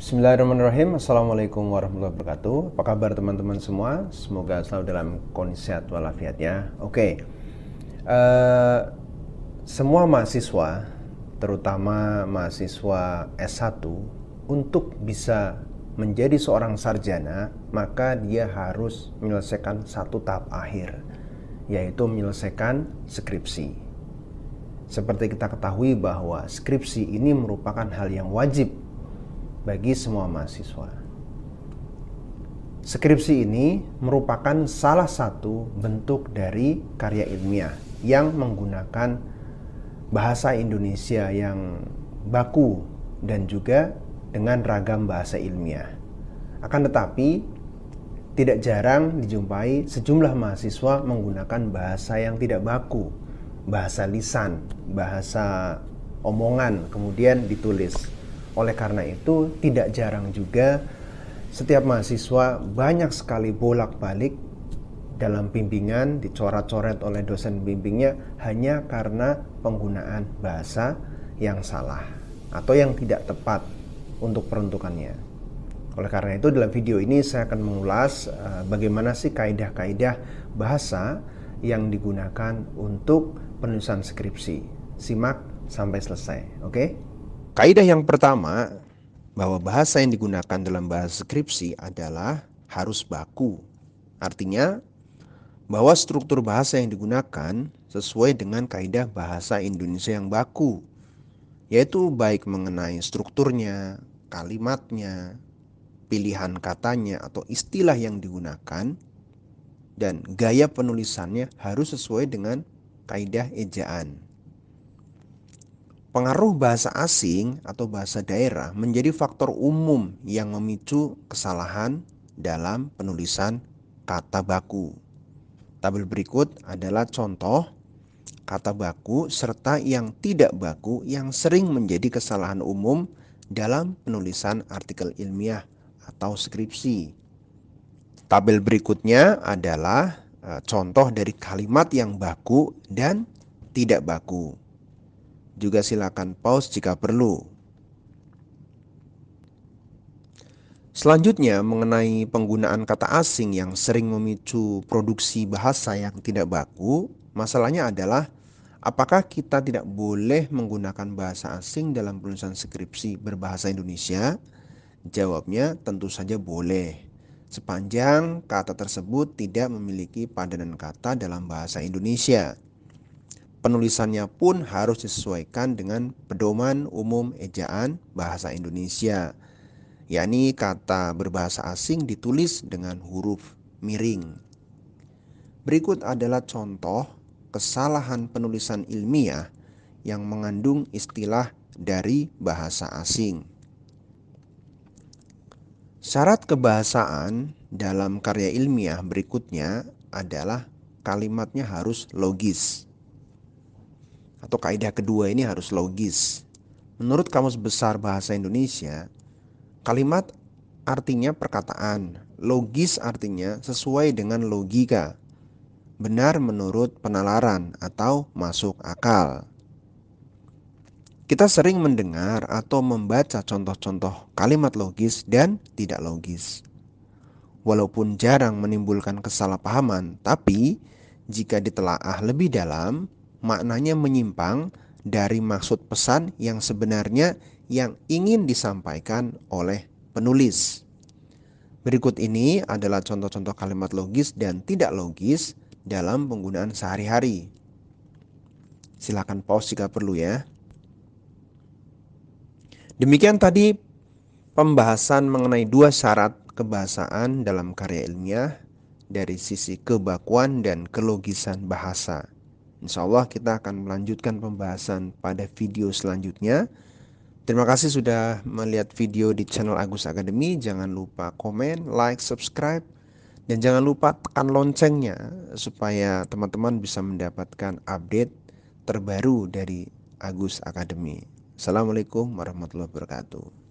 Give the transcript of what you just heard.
Bismillahirrahmanirrahim. Assalamualaikum warahmatullahi wabarakatuh. Apa kabar teman-teman semua? Semoga selalu dalam kondisi sehat walafiat ya. Oke. Semua mahasiswa, terutama mahasiswa S1, untuk bisa menjadi seorang sarjana, maka dia harus menyelesaikan satu tahap akhir, yaitu menyelesaikan skripsi. Seperti kita ketahui bahwa skripsi ini merupakan hal yang wajib bagi semua mahasiswa. Skripsi ini merupakan salah satu bentuk dari karya ilmiah yang menggunakan bahasa Indonesia yang baku dan juga dengan ragam bahasa ilmiah. Akan tetapi, tidak jarang dijumpai sejumlah mahasiswa menggunakan bahasa yang tidak baku, bahasa lisan, bahasa omongan, kemudian ditulis. Oleh karena itu, tidak jarang juga setiap mahasiswa banyak sekali bolak-balik dalam bimbingan, dicoret-coret oleh dosen bimbingnya hanya karena penggunaan bahasa yang salah atau yang tidak tepat untuk peruntukannya. Oleh karena itu, dalam video ini saya akan mengulas bagaimana sih kaidah-kaidah bahasa yang digunakan untuk penulisan skripsi. Simak sampai selesai, oke? Kaidah yang pertama, bahwa bahasa yang digunakan dalam bahasa skripsi adalah harus baku. Artinya, bahwa struktur bahasa yang digunakan sesuai dengan kaidah bahasa Indonesia yang baku, yaitu baik mengenai strukturnya, kalimatnya, pilihan katanya atau istilah yang digunakan, dan gaya penulisannya harus sesuai dengan kaidah ejaan. Pengaruh bahasa asing atau bahasa daerah menjadi faktor umum yang memicu kesalahan dalam penulisan kata baku. Tabel berikut adalah contoh kata baku serta yang tidak baku yang sering menjadi kesalahan umum dalam penulisan artikel ilmiah atau skripsi. Tabel berikutnya adalah contoh dari kalimat yang baku dan tidak baku. Juga silakan pause jika perlu. Selanjutnya, mengenai penggunaan kata asing yang sering memicu produksi bahasa yang tidak baku, masalahnya adalah apakah kita tidak boleh menggunakan bahasa asing dalam penulisan skripsi berbahasa Indonesia? Jawabnya tentu saja boleh, sepanjang kata tersebut tidak memiliki padanan kata dalam bahasa Indonesia. Penulisannya pun harus disesuaikan dengan pedoman umum ejaan bahasa Indonesia, yakni kata berbahasa asing ditulis dengan huruf miring. Berikut adalah contoh kesalahan penulisan ilmiah yang mengandung istilah dari bahasa asing. Syarat kebahasaan dalam karya ilmiah berikutnya adalah kalimatnya harus logis. Atau kaidah kedua ini harus logis. Menurut Kamus Besar Bahasa Indonesia, kalimat artinya perkataan, logis artinya sesuai dengan logika, benar menurut penalaran atau masuk akal. Kita sering mendengar atau membaca contoh-contoh kalimat logis dan tidak logis. Walaupun jarang menimbulkan kesalahpahaman, tapi jika ditelaah lebih dalam, maknanya menyimpang dari maksud pesan yang sebenarnya yang ingin disampaikan oleh penulis. Berikut ini adalah contoh-contoh kalimat logis dan tidak logis dalam penggunaan sehari-hari. Silakan pause jika perlu ya. Demikian tadi pembahasan mengenai dua syarat kebahasaan dalam karya ilmiah dari sisi kebakuan dan kelogisan bahasa. Insya Allah kita akan melanjutkan pembahasan pada video selanjutnya. Terima kasih sudah melihat video di channel Agus Academy. Jangan lupa komen, like, subscribe, dan jangan lupa tekan loncengnya supaya teman-teman bisa mendapatkan update terbaru dari Agus Academy. Assalamualaikum warahmatullahi wabarakatuh.